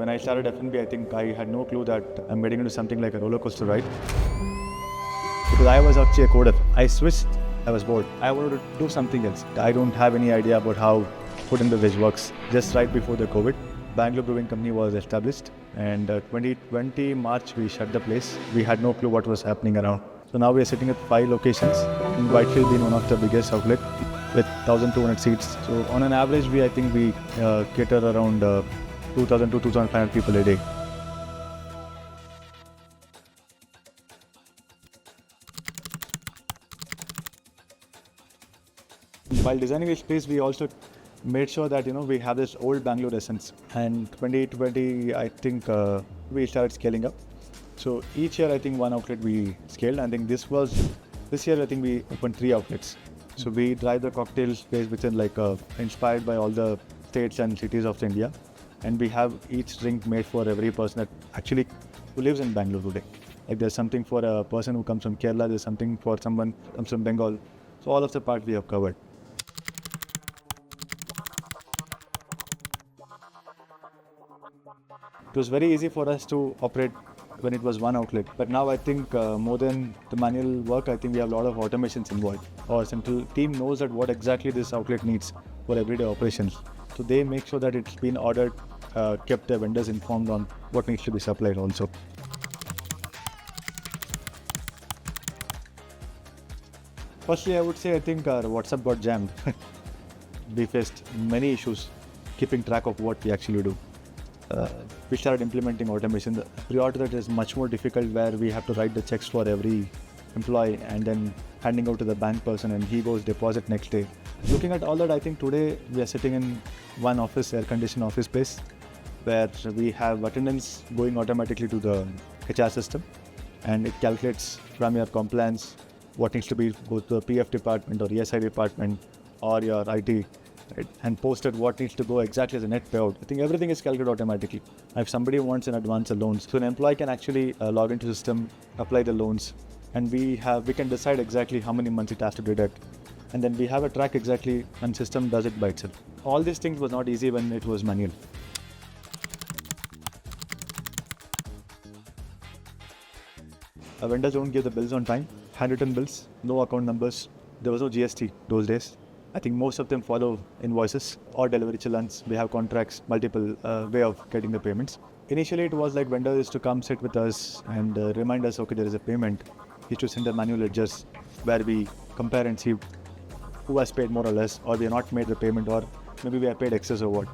when I started F&B, I think I had no clue that I'm getting into something like a roller coaster ride. Because I was actually a coder. I switched, I was bored. I wanted to do something else. I don't have any idea about how food and beverage works. Just right before the COVID, Bangalore Brewing Company was established, and 2020 March we shut the place. We had no clue what was happening around. So now we are sitting at 5 locations, in Whitefield being one of the biggest outlet with 1,200 seats. So on an average, I think we cater around 2,000 to 2,500 people a day. While designing this place, we also made sure that we have this old Bangalore essence. And 2020, I think we started scaling up. So each year, I think one outlet we scaled. I think this year, I think we opened 3 outlets. So we drive the cocktail space within inspired by all the states and cities of India. And we have each drink made for every person who lives in Bangalore today. Like there's something for a person who comes from Kerala, there's something for someone who comes from Bengal. So all of the parts we have covered. It was very easy for us to operate when it was one outlet. But now I think more than the manual work, I think we have a lot of automations involved. Our central team knows that what exactly this outlet needs for everyday operations. So they make sure that it's been ordered, kept the vendors informed on what needs to be supplied also. Firstly, I would say I think our WhatsApp got jammed. We faced many issues keeping track of what we actually do. We started implementing automation. Prior to that is much more difficult, where we have to write the checks for every employee and then handing out to the bank person, and he goes deposit next day. Looking at all that, I think today we are sitting in one office, air-conditioned office space, where we have attendance going automatically to the HR system, and it calculates from your compliance what needs to go to the PF department or ESI department or your IT. Right? And posted what needs to go exactly as a net payout. I think everything is calculated automatically. If somebody wants in advance a loan, so an employee can actually log into the system, apply the loans, and we can decide exactly how many months it has to deduct. And then we have a track exactly, and system does it by itself. All these things was not easy when it was manual. Vendors don't give the bills on time, handwritten bills, no account numbers. There was no GST those days. I think most of them follow invoices or delivery challans. We have contracts, multiple way of getting the payments. Initially, it was like vendor is to come sit with us and remind us, okay, there is a payment. He should send a manual ledgers where we compare and see who has paid more or less, or we have not made the payment, or maybe we have paid excess or what.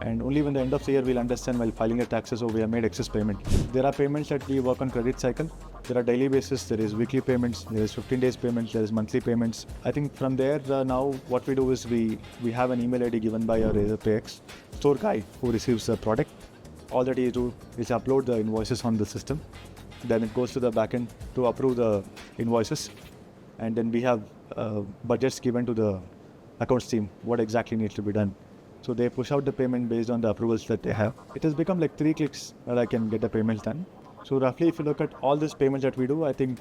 And only when the end of the year we'll understand while filing the taxes, we have made excess payment. There are payments that we work on credit cycle. There are daily basis, there is weekly payments, there is 15 days payments, there is monthly payments. I think from there now what we do is we have an email ID given by our RazorPayX store guy who receives the product. All that he do is upload the invoices on the system. Then it goes to the backend to approve the invoices. And then we have budgets given to the accounts team, what exactly needs to be done. So they push out the payment based on the approvals that they have. It has become like 3 clicks that I can get the payments done. So roughly, if you look at all these payments that we do, I think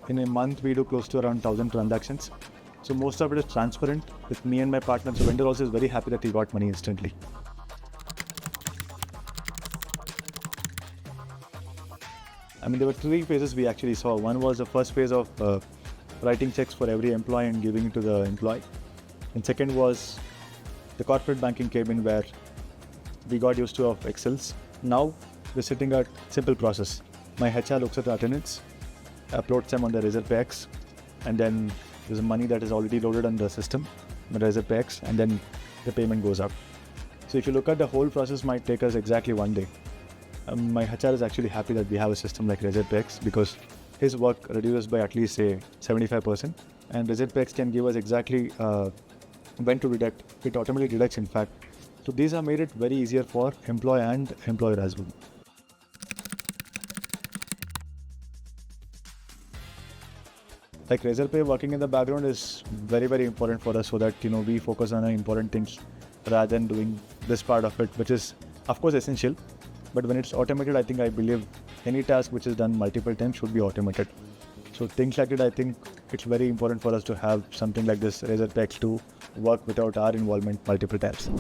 in a month we do close to around 1,000 transactions. So most of it is transparent with me and my partner. So vendor also is very happy that he got money instantly. I mean, there were 3 phases we actually saw. One was the first phase of writing checks for every employee and giving it to the employee. And second was the corporate banking came in, where we got used to of Excels. Now we're sitting at simple process. My HR looks at the attendance, uploads them on the RazorPayX, and then there's money that is already loaded on the system, the RazorPayX, and then the payment goes out. So if you look at the whole process, might take us exactly 1 day. My HR is actually happy that we have a system like RazorPayX, because his work reduces by at least say 75%, and RazorPayX can give us exactly when to deduct. It automatically deducts, in fact. So these have made it very easier for employee and employer as well. Like RazorPay working in the background is very, very important for us, so that we focus on important things rather than doing this part of it, which is of course essential. But when it's automated, I believe any task which is done multiple times should be automated. So things like it, I think it's very important for us to have something like this RazorPayX to work without our involvement multiple times.